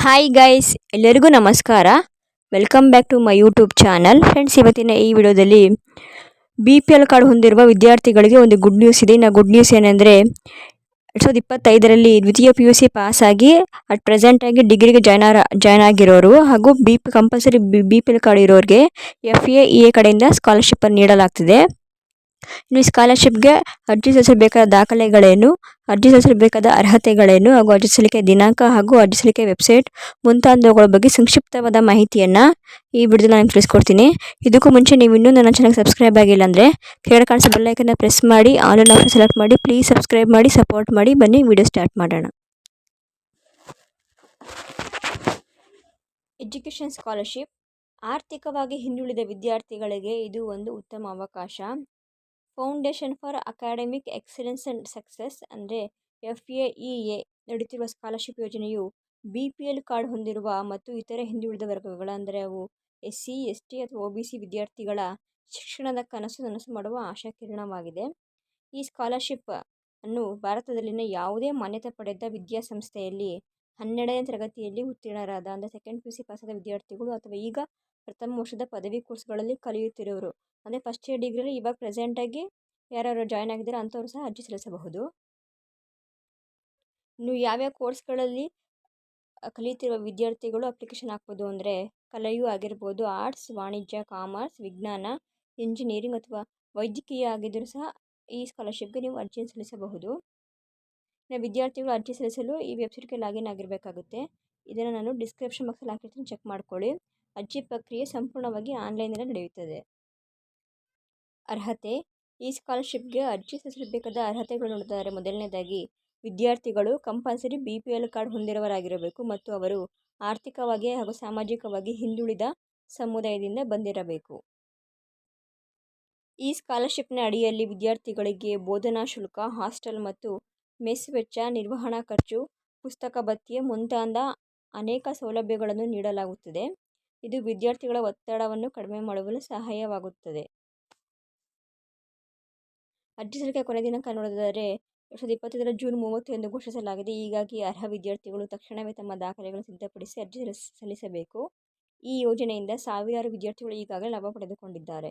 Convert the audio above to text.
Hi guys, ಎಲ್ಲರಿಗೂ ನಮಸ್ಕಾರ. Welcome back to my YouTube channel. Friends, ಇವತ್ತಿನ ಈ ವಿಡಿಯೋದಲ್ಲಿ BPL ಕಾರ್ಡ್ ಹೊಂದಿರುವ ವಿದ್ಯಾರ್ಥಿಗಳಿಗೆ ಒಂದು ಗುಡ್ ನ್ಯೂಸ್ ಇದೆ. ಗುಡ್ ನ್ಯೂಸ್ ಏನಂದರೆ 2025ರಲ್ಲಿ ದ್ವಿತೀಯ PUC ಪಾಸಾಗಿ ಅಟ್ ಪ್ರೆಸೆಂಟಾಗಿ ಡಿಗ್ರಿಗೆ ಜಾಯ್ನ್ ಆಗಿರೋರು ಹಾಗೂ ಕಂಪಲ್ಸರಿ BPL ಕಾರ್ಡ್ ಇರೋರಿಗೆ FAEA ಕಡೆಯಿಂದ ಸ್ಕಾಲರ್ಶಿಪ್ಪನ್ನು ನೀಡಲಾಗ್ತಿದೆ. ಇನ್ನು ಈ ಸ್ಕಾಲರ್ಶಿಪ್ಗೆ ಅರ್ಜಿ ಸಲ್ಲಿಸಬೇಕಾದ ದಾಖಲೆಗಳೇನು, ಅರ್ಜಿ ಸಲ್ಲಿಸಬೇಕಾದ ಅರ್ಹತೆಗಳೇನು ಹಾಗೂ ಅರ್ಜಿ ಸಲ್ಲಿಕೆ ದಿನಾಂಕ ಹಾಗೂ ಅರ್ಜಿ ಸಲ್ಲಿಕೆ ವೆಬ್ಸೈಟ್ ಮುಂತಾದವುಗಳ ಬಗ್ಗೆ ಸಂಕ್ಷಿಪ್ತವಾದ ಮಾಹಿತಿಯನ್ನು ಈ ವಿಡಿಯೋದಲ್ಲಿ ನಾನು ತಿಳಿಸ್ಕೊಡ್ತೀನಿ. ಇದಕ್ಕೂ ಮುಂಚೆ ನೀವು ಇನ್ನೂ ನನ್ನ ಚಾನಲ್ಗೆ ಸಬ್ಸ್ಕ್ರೈಬ್ ಆಗಿಲ್ಲ ಅಂದರೆ ಕೆಳಗಡೆ ಕಾಣಿಸೋ ಬೆಲ್ ಐಕನ್ನ ಪ್ರೆಸ್ ಮಾಡಿ ಆನ್ಲೈನ್ ಆಪ್ಷನ್ ಸೆಲೆಕ್ಟ್ ಮಾಡಿ. ಪ್ಲೀಸ್ ಸಬ್ಸ್ಕ್ರೈಬ್ ಮಾಡಿ, ಸಪೋರ್ಟ್ ಮಾಡಿ. ಬನ್ನಿ ವಿಡಿಯೋ ಸ್ಟಾರ್ಟ್ ಮಾಡೋಣ. ಎಜುಕೇಷನ್ ಸ್ಕಾಲರ್ಶಿಪ್ ಆರ್ಥಿಕವಾಗಿ ಹಿಂದುಳಿದ ವಿದ್ಯಾರ್ಥಿಗಳಿಗೆ ಇದು ಒಂದು ಉತ್ತಮ ಅವಕಾಶ. Foundation for academic excellence and success ಅಂದರೆ FAEA ನಡೆಯುತ್ತಿರುವ ಸ್ಕಾಲರ್ಶಿಪ್ ಯೋಜನೆಯು BPL ಕಾರ್ಡ್ ಹೊಂದಿರುವ ಮತ್ತು ಇತರೆ ಹಿಂದುಳಿದ ವರ್ಗಗಳ ಅಂದರೆ ಅವು SC, ST ಅಥವಾ OBC ವಿದ್ಯಾರ್ಥಿಗಳ ಶಿಕ್ಷಣದ ನನಸು ಮಾಡುವ ಆಶಾಕಿರಣವಾಗಿದೆ. ಈ ಸ್ಕಾಲರ್ಶಿಪ್ ಅನ್ನು ಭಾರತದಲ್ಲಿನ ಯಾವುದೇ ಮಾನ್ಯತೆ ಪಡೆದ ವಿದ್ಯಾಸಂಸ್ಥೆಯಲ್ಲಿ 12ನೇ ತರಗತಿಯಲ್ಲಿ ಉತ್ತೀರ್ಣರಾದ ಅಂದರೆ ಸೆಕೆಂಡ್ PUC ಪಾಸಾದ ವಿದ್ಯಾರ್ಥಿಗಳು ಅಥವಾ ಈಗ ಪ್ರಥಮ ವರ್ಷದ ಪದವಿ ಕೋರ್ಸ್ಗಳಲ್ಲಿ ಕಲಿಯುತ್ತಿರೋರು ಅಂದರೆ ಫಸ್ಟ್ ಇಯರ್ ಡಿಗ್ರಿಯಲ್ಲಿ ಇವಾಗ ಪ್ರೆಸೆಂಟಾಗಿ ಯಾರ್ಯಾರು ಜಾಯ್ನ್ ಆಗಿದ್ದಾರೆ ಅಂಥವ್ರು ಸಹ ಅರ್ಜಿ ಸಲ್ಲಿಸಬಹುದು. ಇನ್ನು ಯಾವ್ಯಾವ ಕೋರ್ಸ್ಗಳಲ್ಲಿ ಕಲಿಯುತ್ತಿರುವ ವಿದ್ಯಾರ್ಥಿಗಳು ಅಪ್ಲಿಕೇಶನ್ ಹಾಕ್ಬೋದು ಅಂದರೆ ಕಲೆಯೂ ಆಗಿರ್ಬೋದು, ಆರ್ಟ್ಸ್, ವಾಣಿಜ್ಯ, ಕಾಮರ್ಸ್, ವಿಜ್ಞಾನ, ಇಂಜಿನಿಯರಿಂಗ್ ಅಥವಾ ವೈದ್ಯಕೀಯ ಆಗಿದ್ದರೂ ಸಹ ಈ ಸ್ಕಾಲರ್ಶಿಪ್ಗೆ ನೀವು ಅರ್ಜಿಯನ್ನು ಸಲ್ಲಿಸಬಹುದು. ವಿದ್ಯಾರ್ಥಿಗಳು ಅರ್ಜಿ ಸಲ್ಲಿಸಲು ಈ ವೆಬ್ಸೈಟ್ಗೆ ಲಾಗಿನ್ ಆಗಿರಬೇಕಾಗುತ್ತೆ. ಇದನ್ನು ನಾನು ಡಿಸ್ಕ್ರಿಪ್ಷನ್ ಬಾಕ್ಸಲ್ಲಿ ಹಾಕಿರ್ತೀನಿ, ಚೆಕ್ ಮಾಡ್ಕೊಳ್ಳಿ. ಅರ್ಜಿ ಪ್ರಕ್ರಿಯೆ ಸಂಪೂರ್ಣವಾಗಿ ಆನ್ಲೈನಲ್ಲಿ ನಡೆಯುತ್ತದೆ. ಅರ್ಹತೆ: ಈ ಸ್ಕಾಲರ್ಶಿಪ್ಗೆ ಅರ್ಜಿ ಸಲ್ಲಿಸಬೇಕಾದ ಅರ್ಹತೆಗಳು ನೋಡಿದರೆ ಮೊದಲನೇದಾಗಿ ವಿದ್ಯಾರ್ಥಿಗಳು ಕಂಪಲ್ಸರಿ BPL ಕಾರ್ಡ್ ಹೊಂದಿರುವವರಾಗಿರಬೇಕು ಮತ್ತು ಅವರು ಆರ್ಥಿಕವಾಗಿ ಹಾಗೂ ಸಾಮಾಜಿಕವಾಗಿ ಹಿಂದುಳಿದ ಸಮುದಾಯದಿಂದ ಬಂದಿರಬೇಕು. ಈ ಸ್ಕಾಲರ್ಶಿಪ್ನ ಅಡಿಯಲ್ಲಿ ವಿದ್ಯಾರ್ಥಿಗಳಿಗೆ ಬೋಧನಾ ಶುಲ್ಕ, ಹಾಸ್ಟೆಲ್ ಮತ್ತು ಮೆಸ್ ವೆಚ್ಚ, ನಿರ್ವಹಣಾ ಖರ್ಚು, ಪುಸ್ತಕ ಭತ್ಯೆ ಮುಂತಾದ ಅನೇಕ ಸೌಲಭ್ಯಗಳನ್ನು ನೀಡಲಾಗುತ್ತದೆ. ಇದು ವಿದ್ಯಾರ್ಥಿಗಳ ಒತ್ತಡವನ್ನು ಕಡಿಮೆ ಮಾಡಲು ಸಹಾಯವಾಗುತ್ತದೆ. ಅರ್ಜಿ ಸಲ್ಲಿಕೆ ಕೊನೆ ದಿನಾಂಕ ನೋಡಿದರೆ 2025 ಜೂನ್ 30 ಎಂದು ಘೋಷಿಸಲಾಗಿದೆ. ಹೀಗಾಗಿ ಅರ್ಹ ವಿದ್ಯಾರ್ಥಿಗಳು ತಕ್ಷಣವೇ ತಮ್ಮ ದಾಖಲೆಗಳನ್ನು ಸಿದ್ಧಪಡಿಸಿ ಅರ್ಜಿ ಸಲ್ಲಿಸಬೇಕು. ಈ ಯೋಜನೆಯಿಂದ ಸಾವಿರಾರು ವಿದ್ಯಾರ್ಥಿಗಳು ಈಗಾಗಲೇ ಲಾಭ ಪಡೆದುಕೊಂಡಿದ್ದಾರೆ.